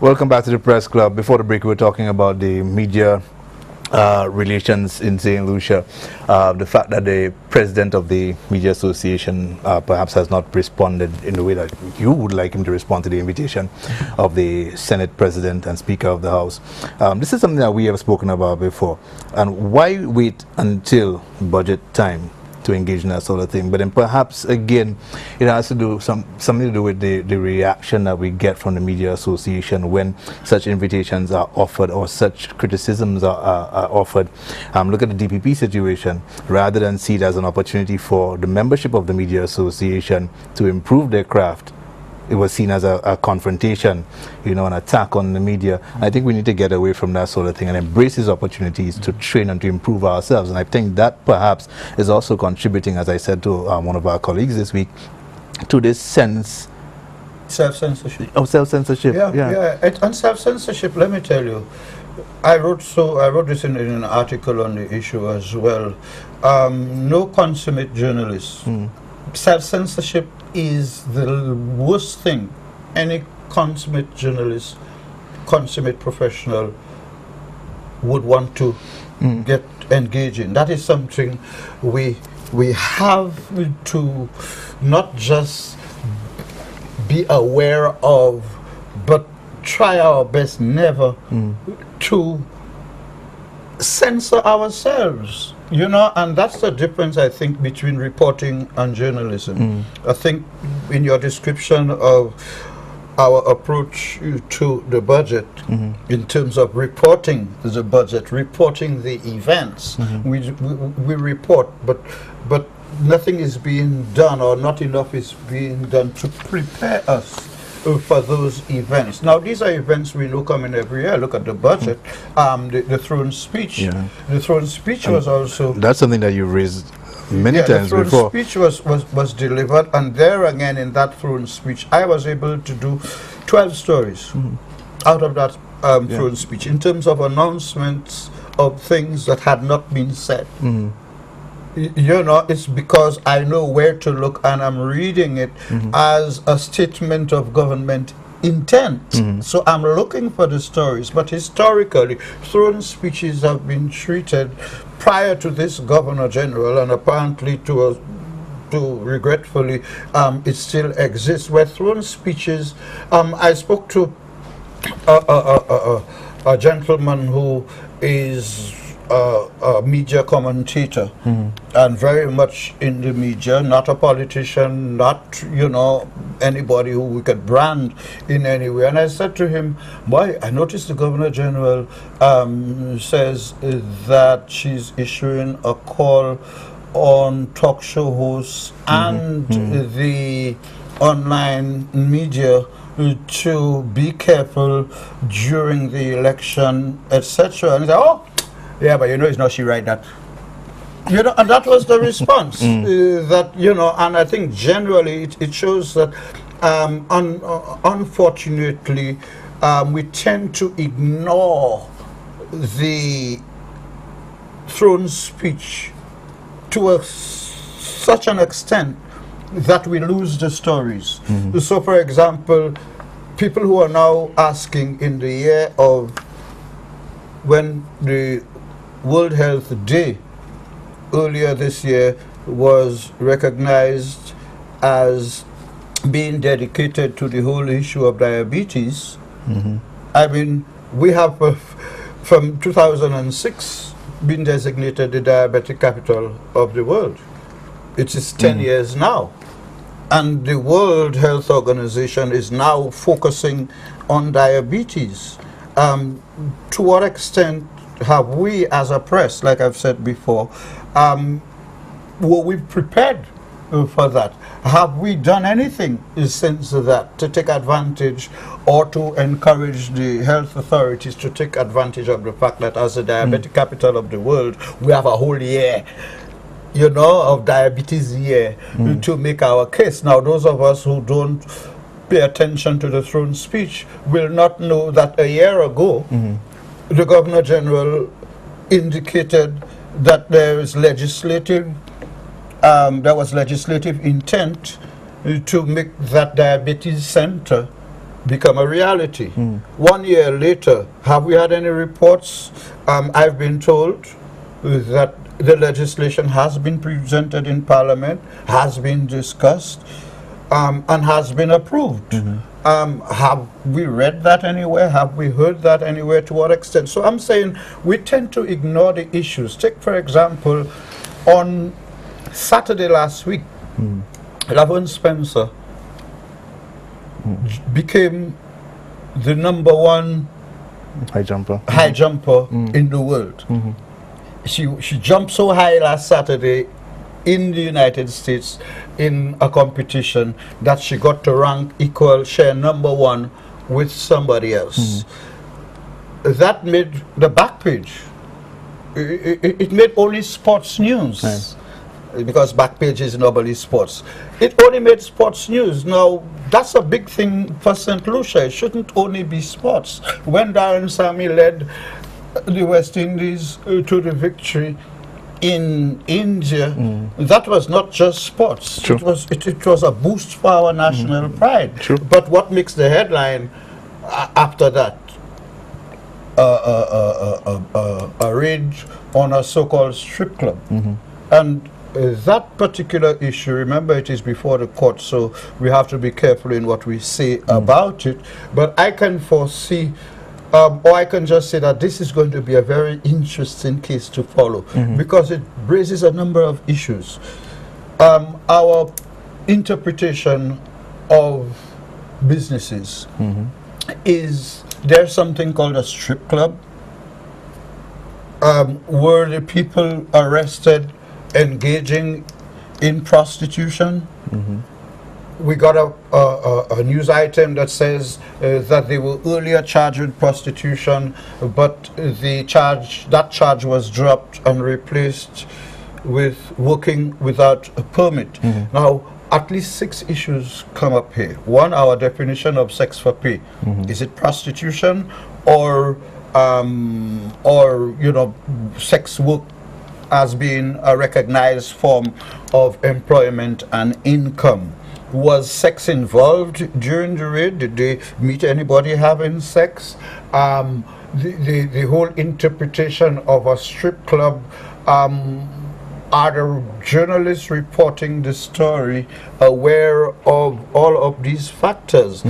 Welcome back to the Press Club. Before the break, we were talking about the media relations in St. Lucia. The fact that the president of the Media Association perhaps has not responded in the way that you would like him to respond to the invitation of the Senate President and Speaker of the House. This is something that we have spoken about before. And why wait until budget time to engage in that sort of thing? But then perhaps again it has to do something to do with the reaction that we get from the Media Association when such invitations are offered or such criticisms are offered. Look at the DPP situation. Rather than see it as an opportunity for the membership of the Media Association to improve their craft, it was seen as a confrontation, an attack on the media. I think we need to get away from that sort of thing and embrace these opportunities to train and to improve ourselves. And I think that perhaps is also contributing, as I said to one of our colleagues this week, to this sense self-censorship. Of self-censorship. And self-censorship, let me tell you, I wrote this in an article on the issue as well. No consummate journalist. Self-censorship is the worst thing any consummate journalist, consummate professional would want to get engaged in. That is something we have to not just be aware of, but try our best never to censor ourselves. And that's the difference, I think, between reporting and journalism. I think in your description of our approach to the budget, in terms of reporting the budget, reporting the events, we report, but nothing is being done, or not enough is being done to prepare us for those events. Now, these are events we know coming every year. Look at the budget, the throne speech. The throne speech was also... That's something that you raised many times before. The throne speech was delivered, and there again in that throne speech, I was able to do 12 stories out of that throne speech in terms of announcements of things that had not been said. It's because I know where to look, and I'm reading it as a statement of government intent. So I'm looking for the stories. But historically, throne speeches have been treated prior to this Governor General, and apparently to regretfully, it still exists, where throne speeches, I spoke to a gentleman who is a media commentator and very much in the media, not a politician, not anybody who we could brand in any way. And I said to him, boy, I noticed the Governor General says that she's issuing a call on talk show hosts and the online media to be careful during the election, etc. And he said, oh, yeah, but it's not she write that. And that was the response. That, and I think generally it shows that, unfortunately, we tend to ignore the throne speech to such an extent that we lose the stories. So, for example, people who are now asking in the year of when the World Health Day earlier this year was recognized as being dedicated to the whole issue of diabetes. I mean, we have from 2006 been designated the diabetic capital of the world. It is 10 years now. And the World Health Organization is now focusing on diabetes. To what extent have we as a press, like I've said before, were we prepared for that? Have we done anything since that to take advantage or to encourage the health authorities to take advantage of the fact that as the diabetic capital of the world, we have a whole year, of diabetes year to make our case? Now, those of us who don't pay attention to the throne speech will not know that a year ago, the Governor General indicated that there was legislative intent to make that diabetes center become a reality. 1 year later, have we had any reports? I've been told that the legislation has been presented in Parliament, has been discussed, and has been approved. Have we read that anywhere? Have we heard that anywhere? To what extent? So I'm saying we tend to ignore the issues. Take, for example, on Saturday last week, Laverne Spencer became the #1 high jumper in the world. She jumped so high last Saturday in the United States in a competition that she got to rank equal, share #1 with somebody else. That made the back page. It made only sports news. Right. Because back page is normally sports. It only made sports news. Now, that's a big thing for St. Lucia. It shouldn't only be sports. When Darren Sammy led the West Indies to the victory in India, that was not just sports. True. It was a boost for our national pride. True. But what makes the headline after that? A raid on a so-called strip club. And that particular issue, remember, it is before the court, so we have to be careful in what we say about it. But I can foresee, or I can just say that this is going to be a very interesting case to follow, because it raises a number of issues. Our interpretation of businesses is there's something called a strip club. Were the people arrested engaging in prostitution? We got a news item that says that they were earlier charged with prostitution, but that charge was dropped and replaced with working without a permit. Now, at least 6 issues come up here. One, our definition of sex for pay. Is it prostitution or sex work as being a recognized form of employment and income? Was sex involved during the raid? Did they meet anybody having sex? The whole interpretation of a strip club, are the journalists reporting the story aware of all of these factors?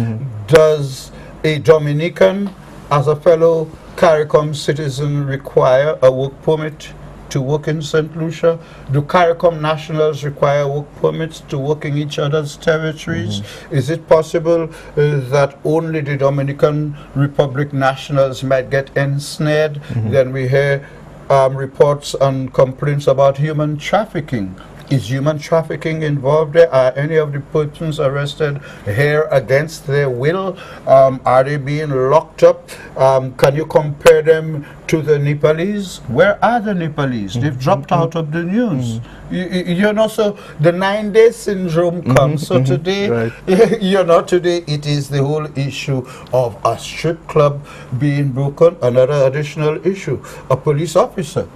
Does a Dominican, as a fellow CARICOM citizen, require a work permit to work in St. Lucia? Do CARICOM nationals require work permits to work in each other's territories? Is it possible that only the Dominican Republic nationals might get ensnared? Then we hear reports and complaints about human trafficking. Is human trafficking involved there? Are any of the persons arrested here against their will? Are they being locked up? Can you compare them to the Nepalese? Where are the Nepalese? They've dropped out of the news. You know, so the 9-day syndrome comes. So today, today it is the whole issue of a strip club being broken. Another additional issue, a police officer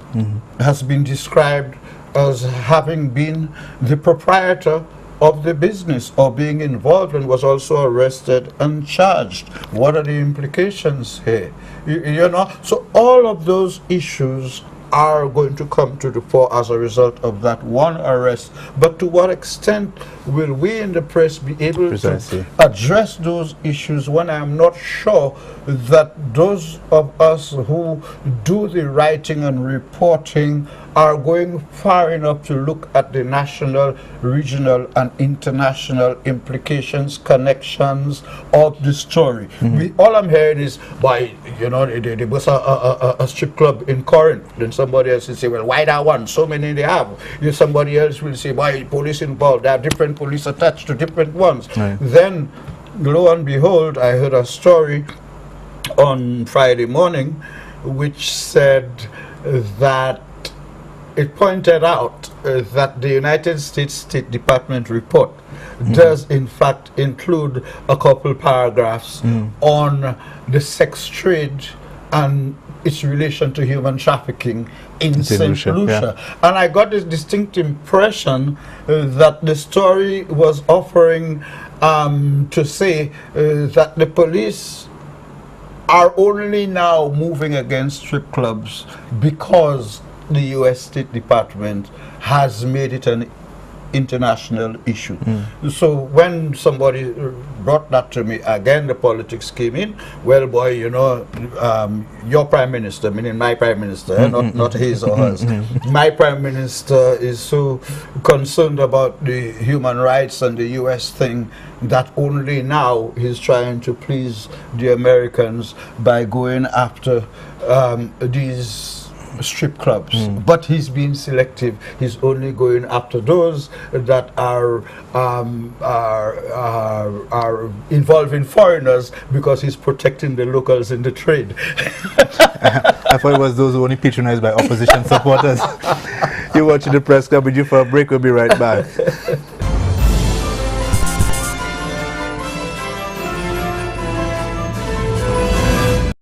has been described as having been the proprietor of the business or being involved, and was also arrested and charged. What are the implications here? You know, so all of those issues are going to come to the fore as a result of that one arrest. But to what extent will we in the press be able to address those issues when I'm not sure that those of us who do the writing and reporting are going far enough to look at the national, regional, and international implications, connections of the story? All I'm hearing is, why, you know, there was a strip club in Corinth. Then somebody else will say, well, why that one? So many they have. Somebody else will say, why police involved? There are different police attached to different ones. Then, lo and behold, I heard a story on Friday morning which said that it pointed out that the United States State Department report does in fact include a couple paragraphs on the sex trade and its relation to human trafficking in St. St. Lucia, Lucia. And I got this distinct impression that the story was offering to say that the police are only now moving against strip clubs because the U.S. State Department has made it an international issue. So when somebody brought that to me, again the politics came in. Well, boy, you know, your prime minister, meaning my prime minister, not his or hers. My prime minister is so concerned about the human rights and the U.S. thing that only now he's trying to please the Americans by going after these strip clubs, but he's being selective. He's only going after those that are involving foreigners because he's protecting the locals in the trade. I thought it was those who only patronized by opposition supporters. You're watching the Press Club. With you for a break. We'll be right back.